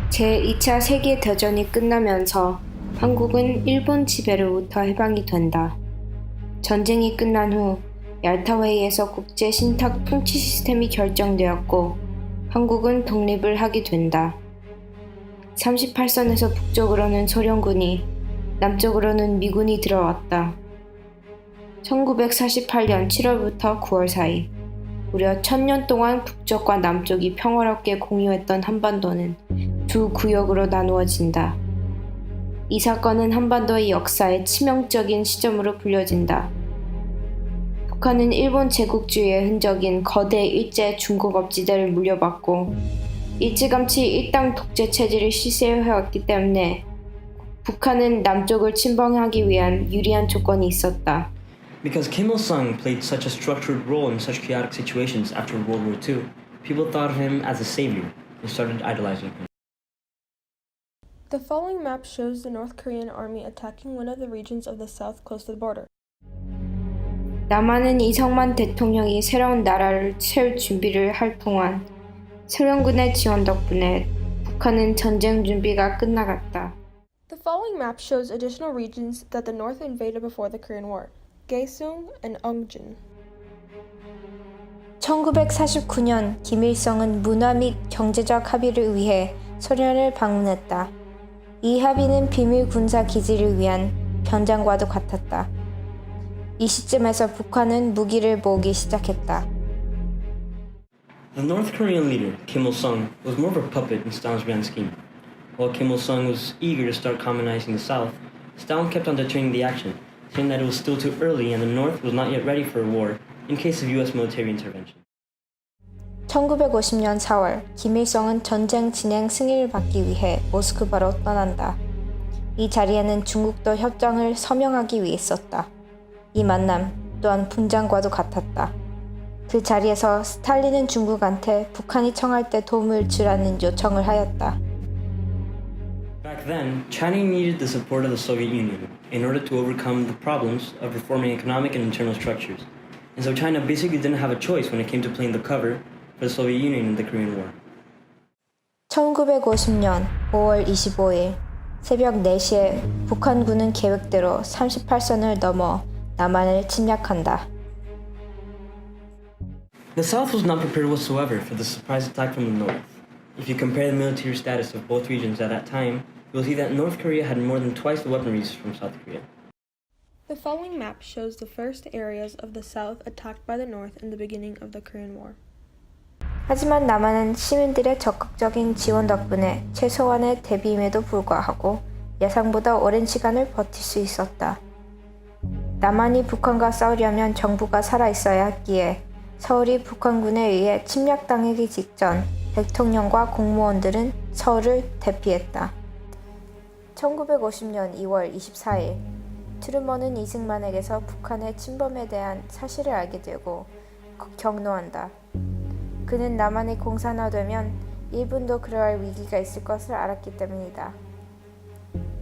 제2차 세계대전이 끝나면서 한국은 일본 지배로부터 해방이 된다. 전쟁이 끝난 후 얄타회의에서 국제 신탁 통치 시스템이 결정되었고 한국은 독립을 하게 된다. 38선에서 북쪽으로는 소련군이, 남쪽으로는 미군이 들어왔다. 1948년 7월부터 9월 사이 무려 1000년 동안 북쪽과 남쪽이 평화롭게 공유했던 한반도는 두 구역으로 나누어진다. 이 사건은 한반도의 역사의 치명적인 시점으로 불려진다. 북한은 일본 제국주의의 흔적인 거대 일제 중공업지대를 물려받고 일찌감치 일당 독재 체제를 시세해왔기 때문에 북한은 남쪽을 침범하기 위한 유리한 조건이 있었다. Because Kim Il-sung played such a structured role in such chaotic situations after World War II, people thought of him as a savior and started idolizing him. The following map shows the North Korean army attacking one of the regions of the south close to the border. 남한은 이성만 대통령이 새로운 나라를 세울 준비를 할 동안 소련군의 지원 덕분에 북한은 전쟁 준비가 끝나갔다. The following map shows additional regions that the North invaded before the Korean War: Gaesung and Ongjin. 1949년 김일성은 문화 및 경제적 합의를 위해 소련을 방문했다. 이 합의는 비밀 군사 기지를 위한 변장과도 같았다. 이 시점에서 북한은 무기를 모으기 시작했다. The North Korean leader, Kim Il-sung, was more of a puppet in Stalin's grand scheme. While Kim Il-sung was eager to start communizing the South, Stalin kept on deterring the action, saying that it was still too early and the North was not yet ready for a war in case of US military intervention. 1950년 4월, 김일성은 전쟁 진행 승인을 받기 위해 모스크바로 떠난다. 이 자리에는 중국도 협정을 서명하기 위해 있었다. 이 만남 또한 분장과도 같았다. 그 자리에서 스탈린은 중국한테 북한이 청할 때 도움을 주라는 요청을 하였다. Back then, China needed the support of the Soviet Union in order to overcome the problems of reforming economic and internal structures. And so China basically didn't have a choice when it came to playing the cover for the Soviet Union in the Korean War. 1950년 5월 25일 새벽 4시에 북한군은 계획대로 38선을 넘어 남한을 침략한다. The South was not prepared whatsoever for the surprise attack from the North. If you compare the military status of both regions at that time, you'll see that North Korea had more than twice the weaponry from South Korea. The following map shows the first areas of the south attacked by the North in the beginning of the Korean War. 하지만 남한은 시민들의 적극적인 지원 덕분에 최소한의 대비임에도 불구하고 예상보다 오랜 시간을 버틸 수 있었다. 남한이 북한과 싸우려면 정부가 살아있어야 했기에 서울이 북한군에 의해 침략당하기 직전 대통령과 공무원들은 서울을 대피했다. 1950년 2월 24일 트루먼은 이승만에게서 북한의 침범에 대한 사실을 알게 되고 경로한다. 그는 남한이 공산화되면 일본도 그러할 위기가 있을 것을 알았기 때문이다.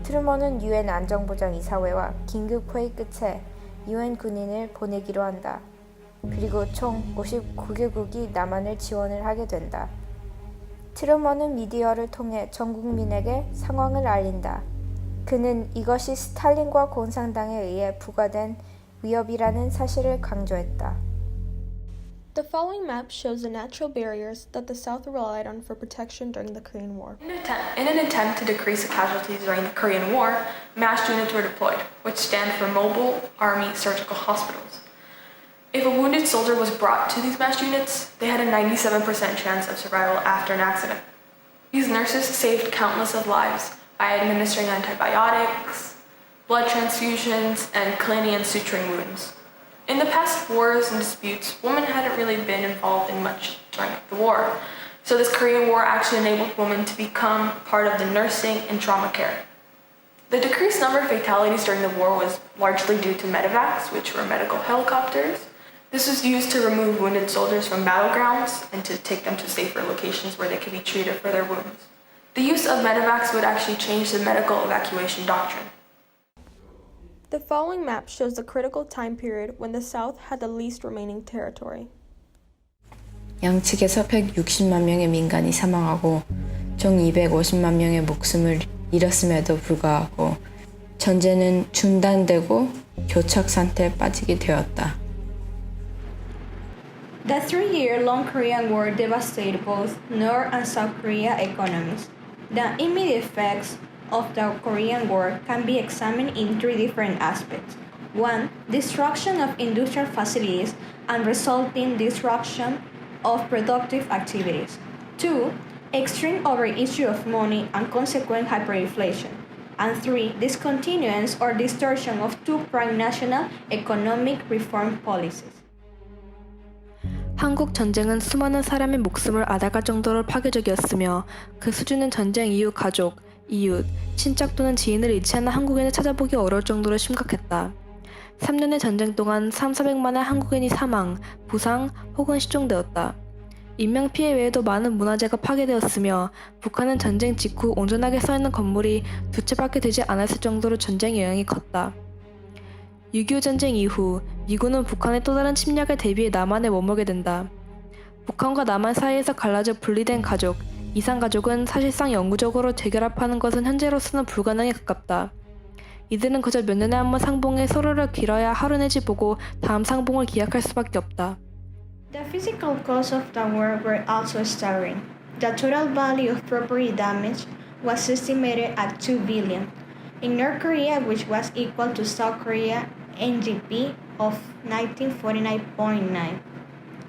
트루먼은 유엔 안전보장이사회와 긴급회의 끝에 유엔 군인을 보내기로 한다. 그리고 총 59개국이 남한을 지원을 하게 된다. 트루먼은 미디어를 통해 전 국민에게 상황을 알린다. 그는 이것이 스탈린과 공산당에 의해 부과된 위협이라는 사실을 강조했다. The following map shows the natural barriers that the South relied on for protection during the Korean War. In an attempt to decrease the casualties during the Korean War, MASH units were deployed, which stand for Mobile Army Surgical Hospitals. If a wounded soldier was brought to these MASH units, they had a 97% chance of survival after an accident. These nurses saved countless of lives by administering antibiotics, blood transfusions, and cleaning and suturing wounds. In the past wars and disputes, women hadn't really been involved in much during the war, so this Korean War actually enabled women to become part of the nursing and trauma care. The decreased number of fatalities during the war was largely due to medevacs, which were medical helicopters. This was used to remove wounded soldiers from battlegrounds and to take them to safer locations where they could be treated for their wounds. The use of medevacs would actually change the medical evacuation doctrine. The following map shows the critical time period when the South had the least remaining territory. 양측에서 160만 명의 민간이 사망하고 총 250만 명의 목숨을 잃었음에도 불구하고 전쟁은 중단되고 교착 상태에 빠지게 되었다. The 3-year-long Korean War devastated both North and South Korea economies. The immediate effects of the Korean War can be examined in 3 different aspects. 1. Destruction of industrial facilities and resulting disruption of productive activities. 2. Extreme overissue of money and consequent hyperinflation. And 3. Discontinuance or distortion of 2 prime national economic reform policies. 한국 전쟁은 수많은 사람의 목숨을 앗아갈 정도로 파괴적이었으며 그 수준은 전쟁 이후 가족, 이웃, 친척 또는 지인을 잃지 않은 한국인을 찾아보기 어려울 정도로 심각했다. 3년의 전쟁 동안 3,400만의 한국인이 사망, 부상 혹은 실종되었다. 인명피해 외에도 많은 문화재가 파괴되었으며 북한은 전쟁 직후 온전하게 써있는 건물이 2채밖에 되지 않았을 정도로 전쟁의 영향이 컸다. 6.25 전쟁 이후 미군은 북한의 또 다른 침략을 대비해 남한에 머물게 된다. 북한과 남한 사이에서 갈라져 분리된 가족, 이산가족은 사실상 영구적으로 재결합하는 것은 현재로서는 불가능에 가깝다. 이들은 그저 몇 년에 한 번 상봉해 서로를 빌어야 하루 내지 보고 다음 상봉을 기약할 수밖에 없다. The physical costs of the war were also staggering. The total value of property damage was estimated at $2 billion. In North Korea, which was equal to South Korea NGP of 1949.9.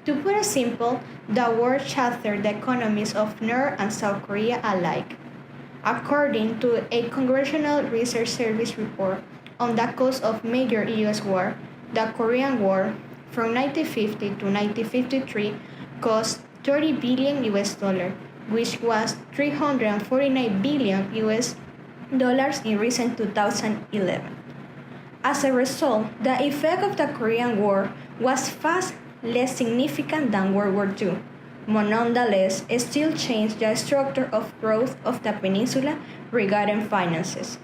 To put it simple, the war shattered the economies of North and South Korea alike. According to a Congressional Research Service report on the cost of major U.S. war, the Korean War from 1950 to 1953 cost $30 billion US dollar, which was $349 billion US dollars in recent 2011. As a result, the effect of the Korean War was far less significant than World War II, but nonetheless it still changed the structure of growth of the peninsula regarding finances.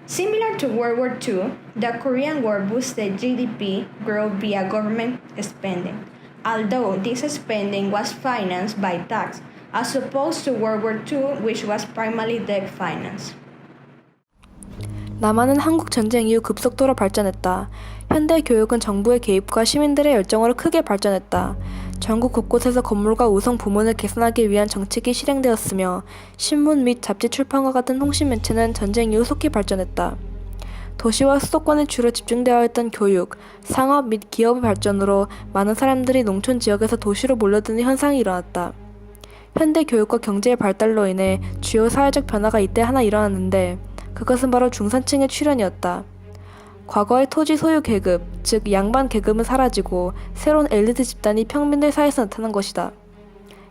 Similar to World War II, the Korean War boosted GDP growth via government spending, although this spending was financed by tax, as opposed to World War II, which was primarily debt financed. 남한은 한국 전쟁 이후 급속도로 발전했다. 현대 교육은 정부의 개입과 시민들의 열정으로 크게 발전했다. 전국 곳곳에서 건물과 우성 부문을 개선하기 위한 정책이 실행되었으며 신문 및 잡지 출판과 같은 통신 매체는 전쟁 이후 속히 발전했다. 도시와 수도권에 주로 집중되어 있던 교육, 상업 및 기업의 발전으로 많은 사람들이 농촌 지역에서 도시로 몰려드는 현상이 일어났다. 현대 교육과 경제의 발달로 인해 주요 사회적 변화가 이때 하나 일어났는데 그것은 바로 중산층의 출현이었다. 과거의 토지 소유 계급, 즉 양반 계급은 사라지고 새로운 엘리트 집단이 평민들 사이에서 나타난 것이다.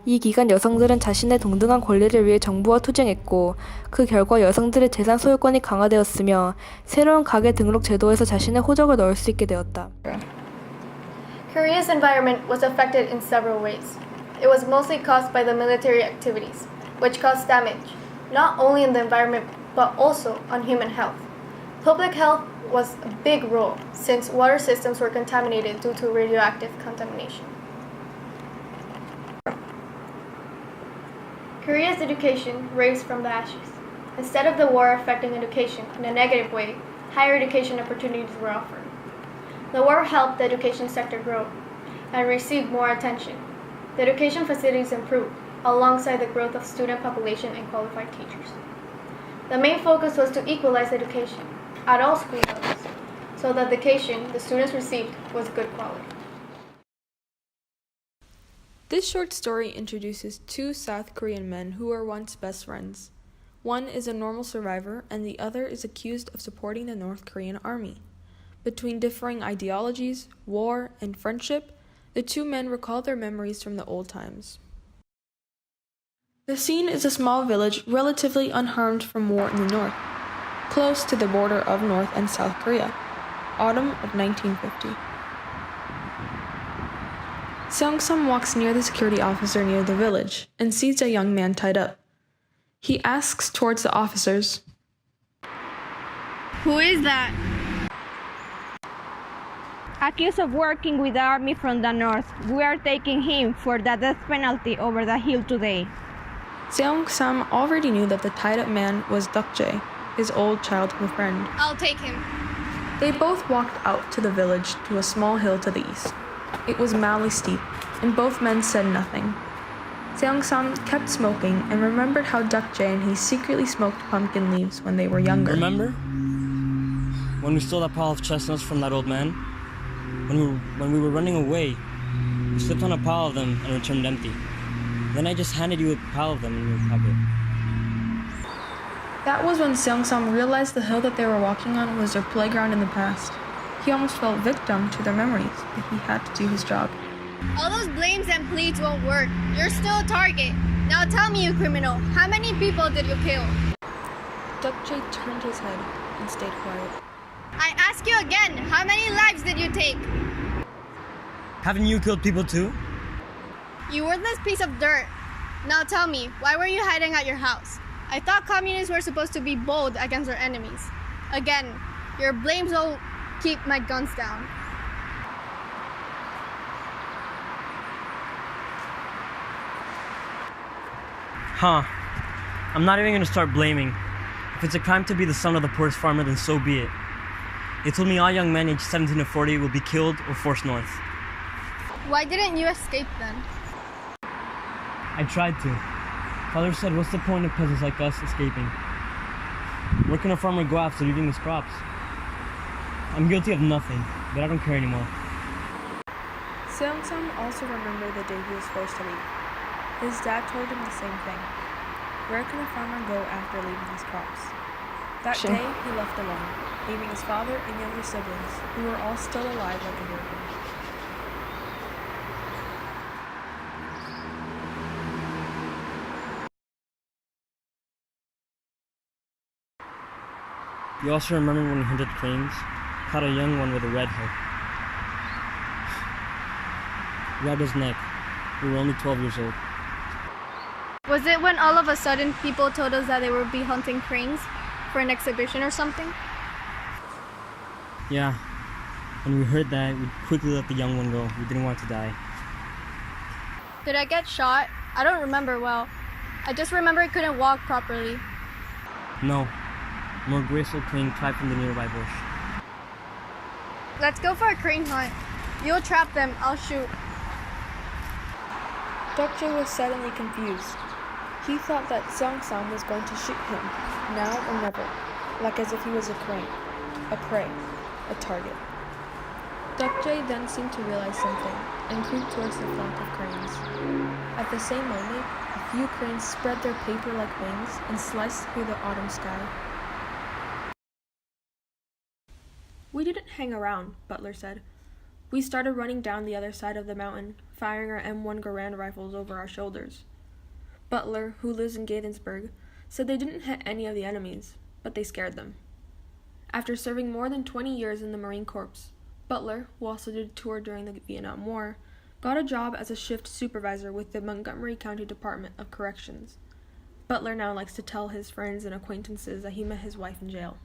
이 기간 여성들은 자신의 동등한 권리를 위해 정부와 투쟁했고 그 결과 여성들의 재산 소유권이 강화되었으며 새로운 가계 등록 제도에서 자신의 호적을 넣을 수 있게 되었다. Korea's environment was affected in several ways. It was mostly caused by the military activities, which caused damage, not only in the environment but also on human health. Public health was a big role since water systems were contaminated due to radioactive contamination. Korea's education raised from the ashes. Instead of the war affecting education in a negative way, higher education opportunities were offered. The war helped the education sector grow and received more attention. The education facilities improved alongside the growth of student population and qualified teachers. The main focus was to equalize education at all school levels so that the education the students received was good quality. This short story introduces 2 South Korean men who were once best friends. One is a normal survivor and the other is accused of supporting the North Korean army. Between differing ideologies, war, and friendship, the 2 men recall their memories from the old times. The scene is a small village relatively unharmed from war in the north, close to the border of North and South Korea, autumn of 1950. Seong-sum walks near the security officer near the village and sees a young man tied up. He asks towards the officers, Who is that? Accused of working with the army from the north, we are taking him for the death penalty over the hill today. Seong Sam already knew that the tied-up man was Dukjae, his old childhood friend. I'll take him. They both walked out to the village to a small hill to the east. It was mildly steep, and both men said nothing. Seong Sam kept smoking and remembered how Dukjae and he secretly smoked pumpkin leaves when they were younger. Remember? When we stole that pile of chestnuts from that old man? When we were running away, we slipped on a pile of them and returned empty. Then I just handed you a pile of them in your pocket. That was when Seong Sam realized the hill that they were walking on was their playground in the past. He almost fell victim to their memories, but he had to do his job. All those blames and pleads won't work. You're still a target. Now tell me, you criminal, how many people did you kill? Dukjae turned his head and stayed quiet. I ask you again, how many lives did you take? Haven't you killed people too? You worthless piece of dirt. Now tell me, why were you hiding at your house? I thought communists were supposed to be bold against their enemies. Again, your blames will keep my guns down. Huh. I'm not even gonna start blaming. If it's a crime to be the son of the poorest farmer, then so be it. They told me all young men aged 17 to 40 will be killed or forced north. Why didn't you escape then? I tried to. Father said, what's the point of peasants like us escaping? Where can a farmer go after leaving his crops? I'm guilty of nothing, but I don't care anymore. Seong Sam also remembered the day he was forced to leave. His dad told him the same thing. Where can a farmer go after leaving his crops? That day, he left alone, leaving his father and younger siblings, who were all still alive like a year ago. You also remember when we hunted cranes? Caught a young one with a red hook. Grabbed his neck. We were only 12 years old. Was it when all of a sudden people told us that they would be hunting cranes for an exhibition or something? Yeah. When we heard that, we quickly let the young one go. We didn't want it to die. Did I get shot? I don't remember well. I just remember I couldn't walk properly. No. More graceful crane tried from the nearby bush. Let's go for a crane hunt. You'll trap them, I'll shoot. Dukjae was suddenly confused. He thought that Seong Sam was going to shoot him, now or never, like as if he was a crane, a prey, a target. Dukjae then seemed to realize something and creeped towards the flock of cranes. At the same moment, a few cranes spread their paper-like wings and sliced through the autumn sky. We didn't hang around, Butler said. We started running down the other side of the mountain, firing our M1 Garand rifles over our shoulders. Butler, who lives in Gaithersburg, said they didn't hit any of the enemies, but they scared them. After serving more than 20 years in the Marine Corps, Butler, who also did a tour during the Vietnam War, got a job as a shift supervisor with the Montgomery County Department of Corrections. Butler now likes to tell his friends and acquaintances that he met his wife in jail.